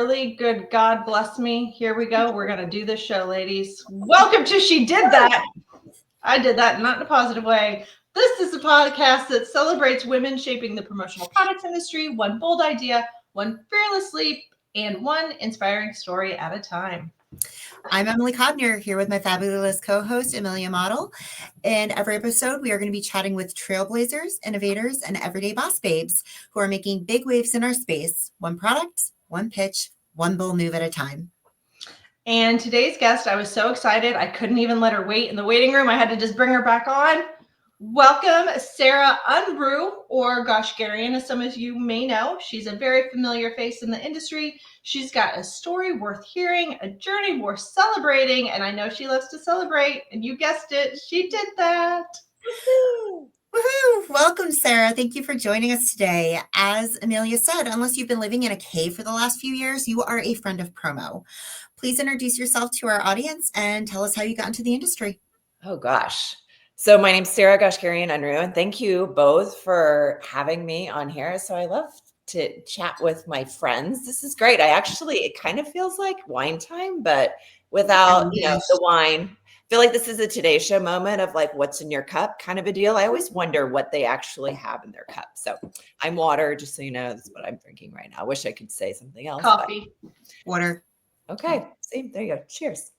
really? Good God bless me. Here we go. We're going to do this show, ladies. Welcome to She Did That. I did that not in a positive way. This is a podcast that celebrates women shaping the promotional products industry, one bold idea, one fearless leap, and one inspiring story at a time. I'm Emily Codner, here with my fabulous co-host, Amelia Model. In every episode, we are going to be chatting with trailblazers, innovators, and everyday boss babes who are making big waves in our space. One product, one pitch, one bold move at a time. And today's guest, I was so excited. I couldn't even let her wait in the waiting room. I had to just bring her back on. Welcome, Sarah Unruh, or Gosh Garian, as some of you may know. She's a very familiar face in the industry. She's got a story worth hearing, a journey worth celebrating, and I know she loves to celebrate. And you guessed it, she did that. Woohoo! Woohoo! Welcome, Sarah. Thank you for joining us today. As Amelia said, unless you've been living in a cave for the last few years, you are a friend of promo. Please introduce yourself to our audience and tell us how you got into the industry. Oh, gosh. So my name's Sarah Goshkarian Unruh, and thank you both for having me on here. So I love to chat with my friends. This is great. It kind of feels like wine time, but without, the wine. I feel like this is a Today Show moment of like, what's in your cup kind of a deal. I always wonder what they actually have in their cup. So I'm water, just so you know, that's what I'm drinking right now. I wish I could say something else. Coffee. Water. Okay. See, there you go. Cheers.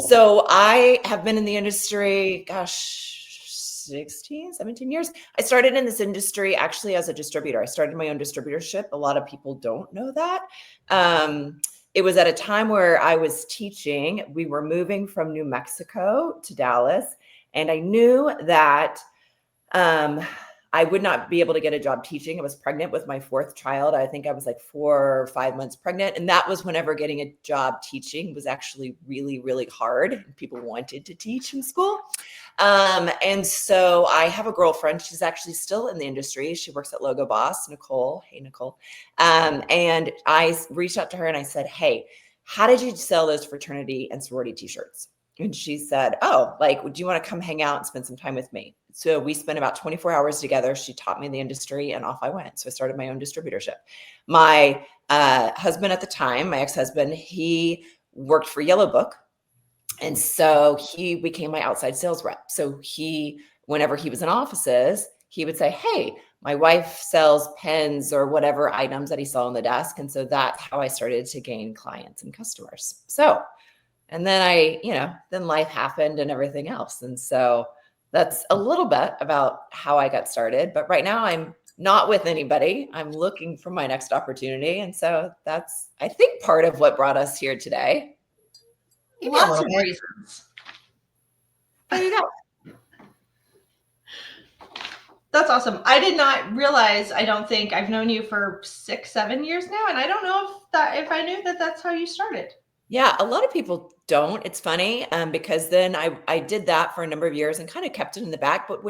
So I have been in the industry, 16, 17 years. I started in this industry actually as a distributor. I started my own distributorship. A lot of people don't know that. It was at a time where I was teaching. We were moving from New Mexico to Dallas, and I knew that I would not be able to get a job teaching. I was pregnant with my fourth child. I think I was like 4 or 5 months pregnant. And that was whenever getting a job teaching was actually really, really hard. People wanted to teach in school. And so I have a girlfriend. She's actually still in the industry. She works at Logo Boss, Nicole. Hey, Nicole. And I reached out to her and I said, hey, how did you sell those fraternity and sorority t-shirts? And she said, oh, do you want to come hang out and spend some time with me? So we spent about 24 hours together. She taught me the industry and off I went. So I started my own distributorship. My husband at the time, my ex-husband, he worked for Yellow Book. And so he became my outside sales rep. So whenever he was in offices, he would say, hey, my wife sells pens or whatever items that he saw on the desk. And so that's how I started to gain clients and customers. And then then life happened and everything else. And so that's a little bit about how I got started. But right now I'm not with anybody. I'm looking for my next opportunity. And so that's, I think, part of what brought us here today. Lots of reasons. There you go. That's awesome. I did not realize, I don't think I've known you for 6, 7 years now. And I don't know if I knew that that's how you started. Yeah, a lot of people don't. It's funny because then I did that for a number of years and kind of kept it in the back. But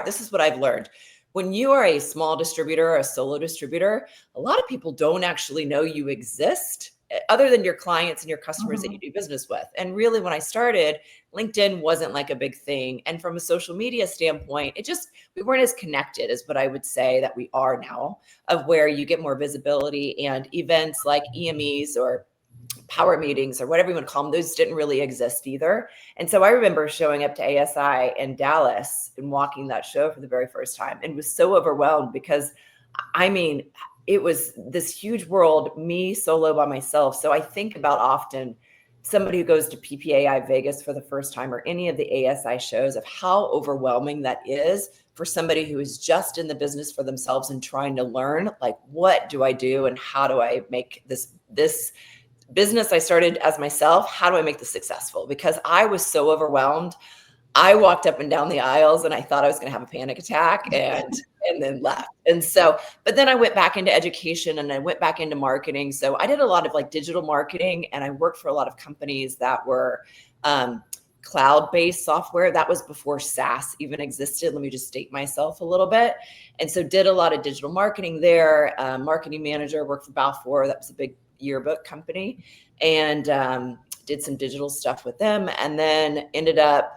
this is what I've learned. When you are a small distributor or a solo distributor, a lot of people don't actually know you exist other than your clients and your customers that you do business with. And really, when I started, LinkedIn wasn't like a big thing. And from a social media standpoint, we weren't as connected as what I would say that we are now, of where you get more visibility, and events like EMEs or power meetings or whatever you want to call them, those didn't really exist either. And so I remember showing up to ASI in Dallas and walking that show for the very first time and was so overwhelmed because, it was this huge world, me solo by myself. So I think about often somebody who goes to PPAI Vegas for the first time or any of the ASI shows of how overwhelming that is for somebody who is just in the business for themselves and trying to learn, what do I do and how do I make this business I started as myself, how do I make this successful? Because I was so overwhelmed. I walked up and down the aisles and I thought I was going to have a panic attack and then left. And so, but then I went back into education and I went back into marketing. So I did a lot of digital marketing, and I worked for a lot of companies that were cloud-based software. That was before SaaS even existed. Let me just state myself a little bit. And so did a lot of digital marketing there. Marketing manager, worked for Balfour. That was a big yearbook company, and did some digital stuff with them, and then ended up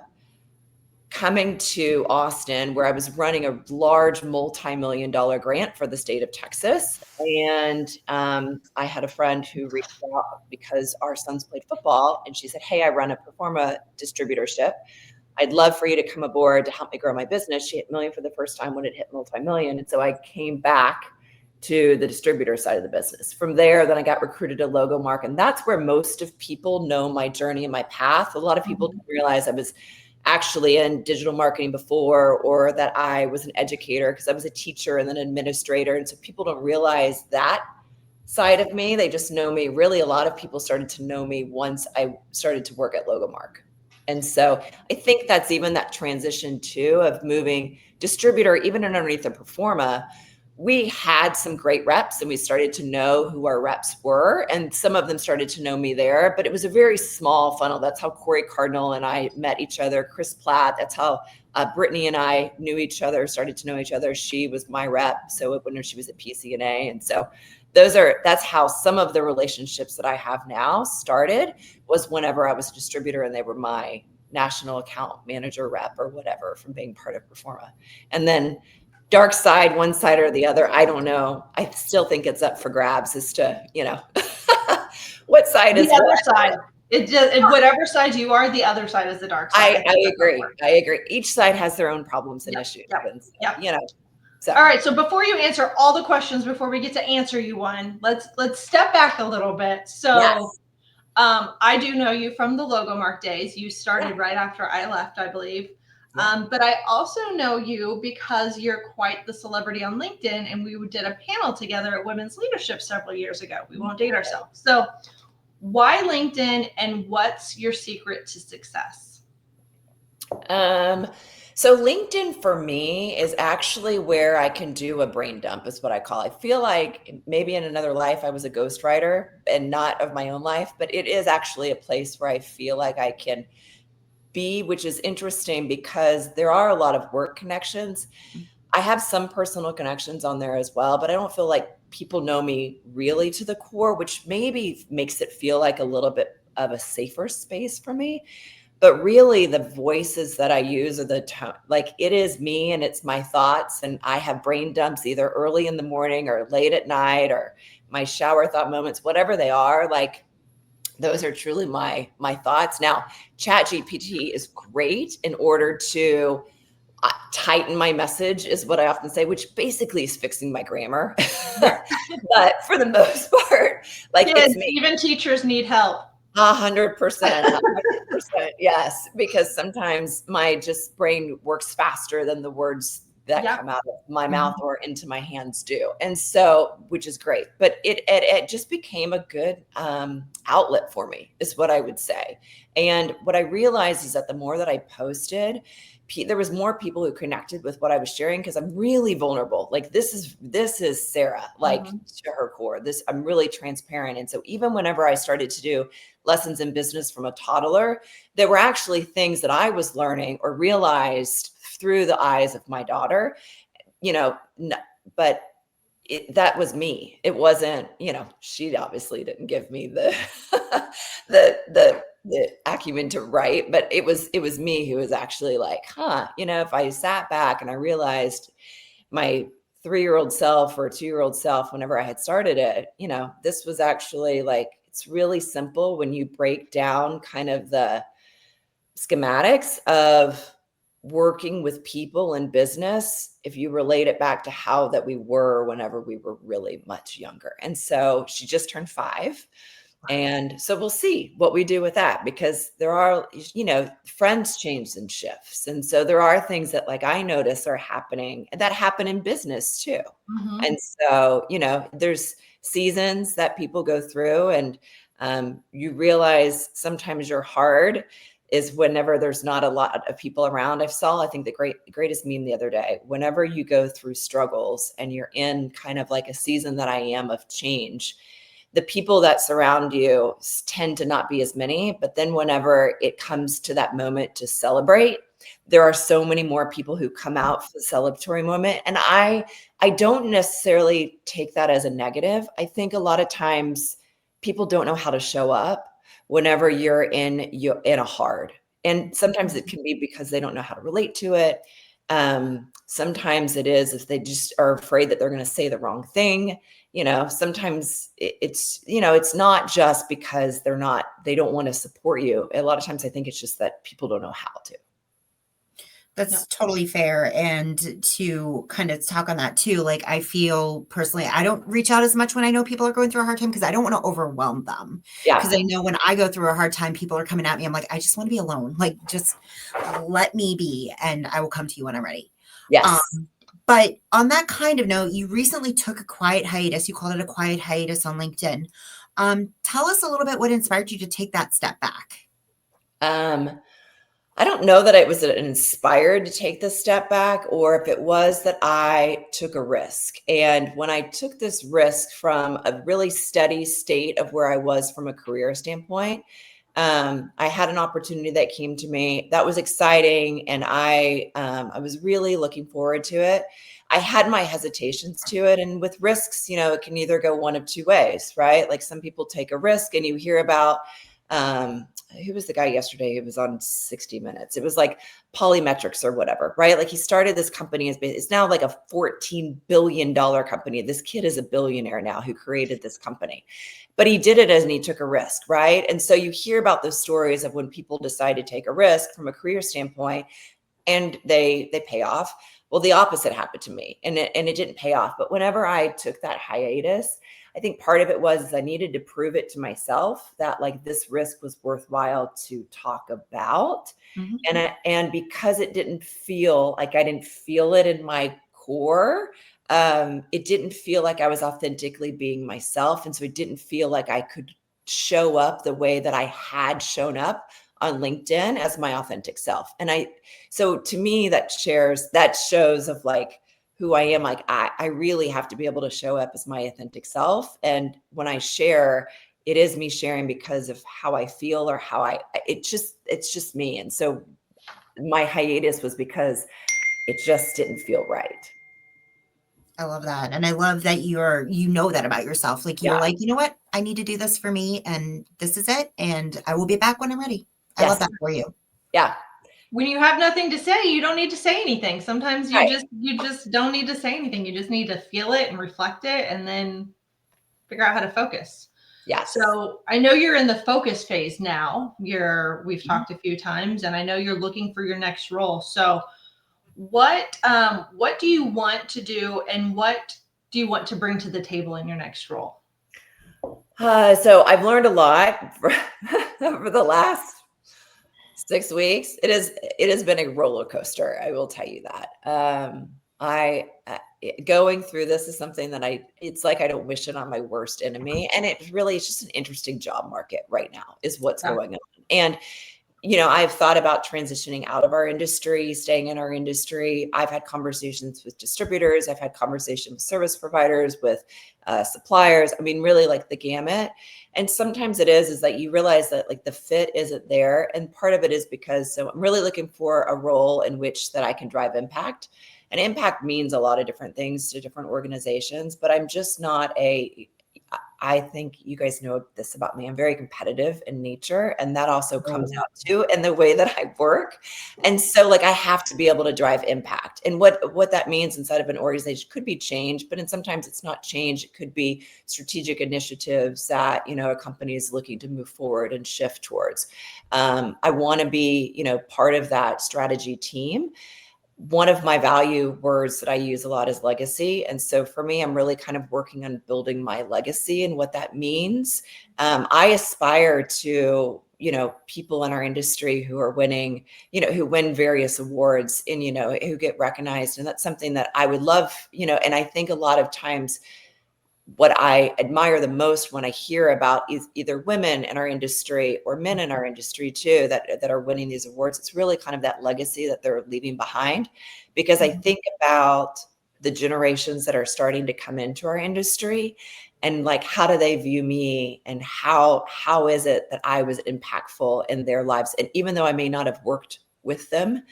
coming to Austin, where I was running a large multi-million dollar grant for the state of Texas. And I had a friend who reached out because our sons played football. And she said, hey, I run a Performa distributorship. I'd love for you to come aboard to help me grow my business. She hit million for the first time when it hit multi-million. And so I came back to the distributor side of the business. From there, then I got recruited to Logo Mark. And that's where most of people know my journey and my path. A lot of people didn't realize I was actually in digital marketing before, or that I was an educator, because I was a teacher and then administrator. And so people don't realize that side of me. They just know me. Really, a lot of people started to know me once I started to work at Logo Mark. And so I think that's even that transition too of moving distributor, even underneath the Performa. We had some great reps and we started to know who our reps were. And some of them started to know me there, but it was a very small funnel. That's how Corey Cardinal and I met each other, Chris Platt. That's how Brittany and I knew each other, started to know each other. She was my rep. So when she was at PCNA. And so that's how some of the relationships that I have now started, was whenever I was a distributor and they were my national account manager rep or whatever from being part of Performa. And then dark side, one side or the other, I don't know. I still think it's up for grabs as to, what side is the other what. side. Whatever side you are, the other side is the dark side. I agree. I agree. Each side has their own problems and issues. So. All right. So before you answer all the questions, before we get to answer you one, let's step back a little bit. So Yes. I do know you from the Logo Mark days. You started right after I left, I believe. But I also know you because you're quite the celebrity on LinkedIn, and we did a panel together at Women's Leadership several years ago. We won't date ourselves. So why LinkedIn, and what's your secret to success? So LinkedIn for me is actually where I can do a brain dump, is what I call it. I feel like maybe in another life I was a ghostwriter, and not of my own life, but it is actually a place where I feel like I can be, which is interesting because there are a lot of work connections. I have some personal connections on there as well, but I don't feel like people know me really to the core, which maybe makes it feel like a little bit of a safer space for me. But really the voices that I use are the tone, like it is me and it's my thoughts. And I have brain dumps either early in the morning or late at night, or my shower thought moments, whatever they are. Like, those are truly my thoughts. Now, ChatGPT is great in order to tighten my message, is what I often say, which basically is fixing my grammar. But for the most part, like, Kids, even teachers need help. 100%, yes, because sometimes my brain works faster than the words that come out of my mouth or into my hands do. And so, which is great, but it just became a good outlet for me, is what I would say. And what I realized is that the more that I posted, there was more people who connected with what I was sharing, because I'm really vulnerable. Like, this is Sarah, like to her core. I'm really transparent. And so even whenever I started to do lessons in business from a toddler, there were actually things that I was learning or realized through the eyes of my daughter, but that was me. It wasn't, she obviously didn't give me the the acumen to write, but it was me who was actually like, if I sat back and I realized my 3-year-old self or 2-year-old self, whenever I had started it, this was actually like, it's really simple when you break down kind of the schematics of working with people in business, if you relate it back to how that we were whenever we were really much younger. And so she just turned 5. And so we'll see what we do with that, because there are, friends change and shifts. And so there are things that, like, I notice are happening that happen in business too. And so, there's seasons that people go through, and you realize sometimes you're hard is whenever there's not a lot of people around. I think the greatest meme the other day, whenever you go through struggles and you're in kind of like a season that I am of change, the people that surround you tend to not be as many. But then whenever it comes to that moment to celebrate, there are so many more people who come out for the celebratory moment. And I don't necessarily take that as a negative. I think a lot of times people don't know how to show up whenever you're in a hard. And sometimes it can be because they don't know how to relate to it. Sometimes it is if they just are afraid that they're going to say the wrong thing. Sometimes it's, it's not just because they don't want to support you. A lot of times I think it's just that people don't know how to. That's totally fair. And to kind of talk on that too, like I feel personally, I don't reach out as much when I know people are going through a hard time because I don't want to overwhelm them. Yeah. Because I know when I go through a hard time, people are coming at me. I'm like, I just want to be alone. Like, just let me be, and I will come to you when I'm ready. Yes. But on that kind of note, you recently took a quiet hiatus. You called it a quiet hiatus on LinkedIn. Tell us a little bit what inspired you to take that step back. I don't know that I was inspired to take this step back or if it was that I took a risk. And when I took this risk from a really steady state of where I was from a career standpoint, I had an opportunity that came to me that was exciting, and I was really looking forward to it. I had my hesitations to it, and with risks, it can either go one of two ways, right? Like some people take a risk, and you hear about who was the guy yesterday who was on 60 Minutes? It was like Polymetrics or whatever, right? Like he started this company, it's now like a $14 billion company. This kid is a billionaire now who created this company, but he did it and he took a risk, right? And so you hear about those stories of when people decide to take a risk from a career standpoint and they pay off. Well, the opposite happened to me, and it didn't pay off. But whenever I took that hiatus, I think part of it was I needed to prove it to myself that like this risk was worthwhile to talk about. Mm-hmm. And because it didn't feel like I didn't feel it in my core, it didn't feel like I was authentically being myself. And so it didn't feel like I could show up the way that I had shown up on LinkedIn as my authentic self. So to me, that shows of like who I am. Like I really have to be able to show up as my authentic self. And when I share, it is me sharing because of how I feel or it's just me. And so my hiatus was because it just didn't feel right. I love that. And I love that you know that about yourself. Like you're Yeah. like, you know what? I need to do this for me and this is it. And I will be back when I'm ready. I Yes. love that for you. Yeah. When you have nothing to say, you don't need to say anything. Sometimes Right. you just don't need to say anything. You just need to feel it and reflect it and then figure out how to focus. Yes. So I know you're in the focus phase now. We've talked a few times, and I know you're looking for your next role. So what do you want to do, and what do you want to bring to the table in your next role? So I've learned a lot over the last 6 weeks. It has been a roller coaster. I will tell you that. Going through this is something that it's like I don't wish it on my worst enemy. And it's just an interesting job market right now is what's going on. And I've thought about transitioning out of our industry, staying in our industry. I've had conversations with distributors. I've had conversations with service providers, with suppliers. I mean, really like the gamut. And sometimes it is that you realize that like the fit isn't there. And part of it is because, so I'm really looking for a role in which that I can drive impact. And impact means a lot of different things to different organizations, but I'm just not I think you guys know this about me. I'm very competitive in nature, and that also comes out too in the way that I work. And so like I have to be able to drive impact. And what that means inside of an organization could be change, but sometimes it's not change. It could be strategic initiatives that, a company is looking to move forward and shift towards. I want to be, part of that strategy team. One of my value words that I use a lot is legacy. And so for me, I'm really kind of working on building my legacy and what that means. I aspire to, people in our industry who are winning, who win various awards and, who get recognized. And that's something that I would love, and I think a lot of times what I admire the most when I hear about either women in our industry or men in our industry too, that are winning these awards, it's really kind of that legacy that they're leaving behind. Because I think about the generations that are starting to come into our industry and like, how do they view me and how is it that I was impactful in their lives? And even though I may not have worked with them,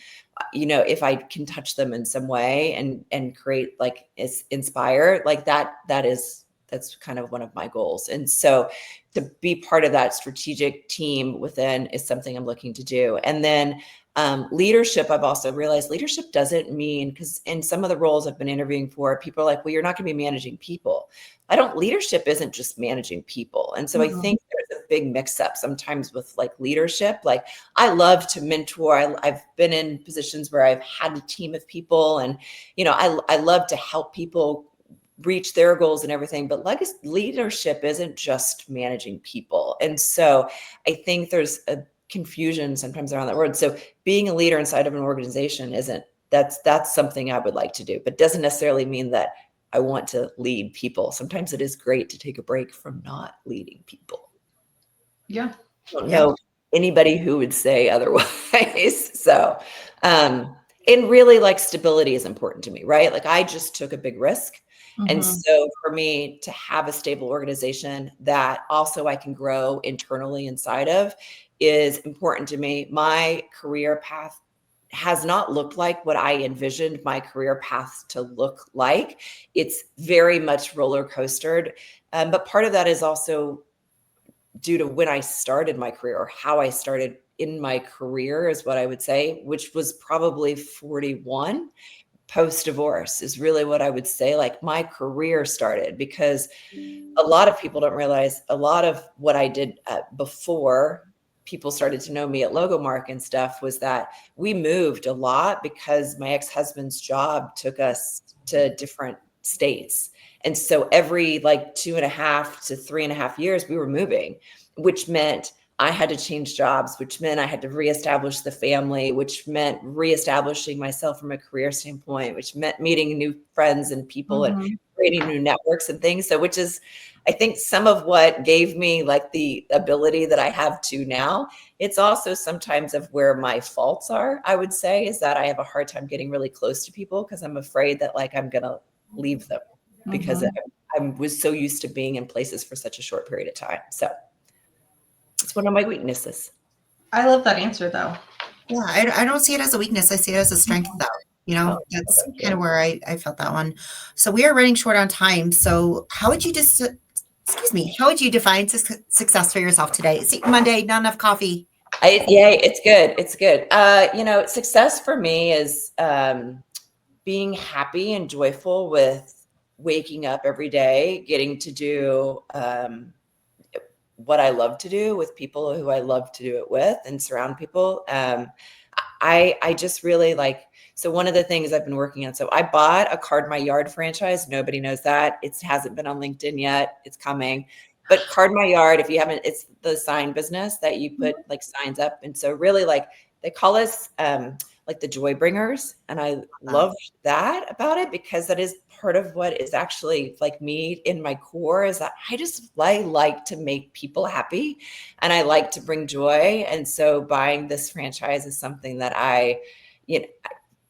if I can touch them in some way and create like inspire like that is That's kind of one of my goals. And so to be part of that strategic team within is something I'm looking to do. And then leadership, I've also realized leadership doesn't mean, because in some of the roles I've been interviewing for, people are like, well, you're not going to be managing people. Leadership isn't just managing people. And so I think there's a big mix up sometimes with like leadership. Like I love to mentor. I've been in positions where I've had a team of people and, I love to help people reach their goals and everything, but leadership isn't just managing people. And so I think there's a confusion sometimes around that word. So being a leader inside of an organization that's something I would like to do, but doesn't necessarily mean that I want to lead people. Sometimes it is great to take a break from not leading people. Yeah. I don't know anybody who would say otherwise. So, and really like stability is important to me, right? Like I just took a big risk. And so for me to have a stable organization that also I can grow internally inside of is important to me. My career path has not looked like what I envisioned my career path to look like. It's very much roller coastered. But part of that is also due to when I started my career or how I started in my career is what I would say, which was probably 41 post-divorce is really what I would say. Like my career started because a lot of people don't realize a lot of what I did before people started to know me at Logomark and stuff was that we moved a lot because my ex-husband's job took us to different states. And so every like 2.5 to 3.5 years, we were moving, which meant I had to change jobs, which meant I had to reestablish the family, which meant reestablishing myself from a career standpoint, which meant meeting new friends and people and creating new networks and things. So, which is, I think, some of what gave me like the ability that I have to now. It's also sometimes of where my faults are, I would say, is that I have a hard time getting really close to people because I'm afraid that like I'm going to leave them because I was so used to being in places for such a short period of time. So it's one of my weaknesses. I love that answer though. Yeah, I don't see it as a weakness. I see it as a strength though. That's kind of where I felt that one. So we are running short on time. So how would you how would you define success for yourself today? See, Monday, not enough coffee. It's good. It's good. Success for me is being happy and joyful with waking up every day, getting to do what I love to do with people who I love to do it with and surround people. I just really like, so one of the things I've been working on, so I bought a Card My Yard franchise. Nobody knows that. It hasn't been on LinkedIn yet. It's coming. But Card My Yard, if you haven't, it's the sign business that you put like signs up. And so really like they call us like the joy bringers. And I love that about it because that is part of what is actually like me in my core is that I like to make people happy and I like to bring joy. And so buying this franchise is something that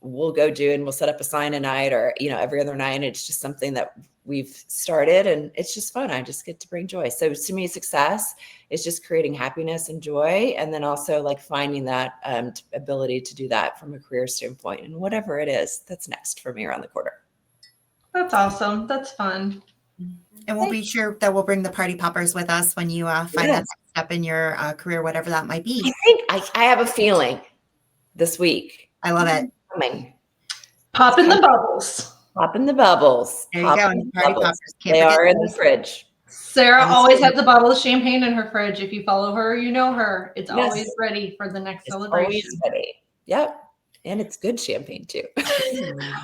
we'll go do and we'll set up a sign a night or, every other night. It's just something that we've started and it's just fun. I just get to bring joy. So to me, success is just creating happiness and joy. And then also like finding that ability to do that from a career standpoint and whatever it is that's next for me around the corner. That's awesome. That's fun. And we'll be sure that we'll bring the party poppers with us when you find that next step in your career, whatever that might be. I think I have a feeling this week. I love it. Coming. Pop in the bubbles. Pop in the bubbles. There you go. Party poppers. They are in the fridge. Sarah always has a bottle of champagne in her fridge. If you follow her, you know her. It's always ready for the next celebration. Always ready. Yep. And it's good champagne too.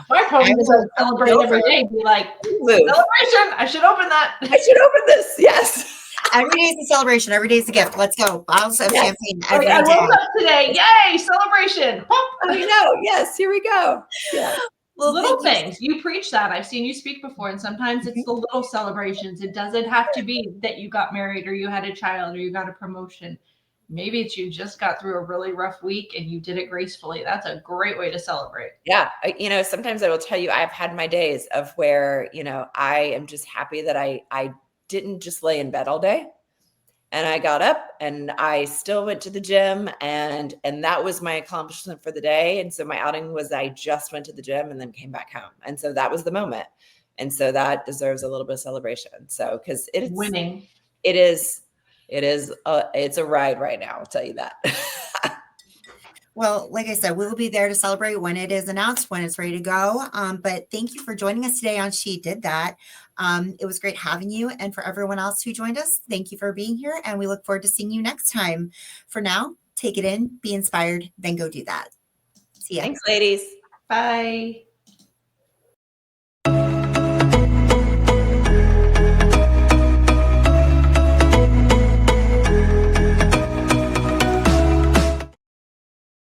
My problem is I celebrate every day. Be like, celebration. I should open that. I should open this. Yes. Every day is a celebration. Every day is a gift. Let's go. Bottles of champagne every day. I woke up today. Yay, celebration. Pop. I know. Yes, here we go. Yeah. Little things. You preach that. I've seen you speak before, and sometimes it's the little celebrations. It doesn't have to be that you got married or you had a child or you got a promotion. Maybe it's you just got through a really rough week and you did it gracefully. That's a great way to celebrate. Yeah. Sometimes I will tell you, I've had my days of where, I am just happy that I didn't just lay in bed all day. And I got up and I still went to the gym and that was my accomplishment for the day. And so my outing was I just went to the gym and then came back home. And so that was the moment. And so that deserves a little bit of celebration. So, because it's Winning. it's a ride right now. I'll tell you that. Well, like I said, we'll be there to celebrate when it is announced, when it's ready to go. But thank you for joining us today on She Did That. It was great having you. And for everyone else who joined us, thank you for being here. And we look forward to seeing you next time. For now, take it in, be inspired, then go do that. See ya. Thanks, ladies. Bye.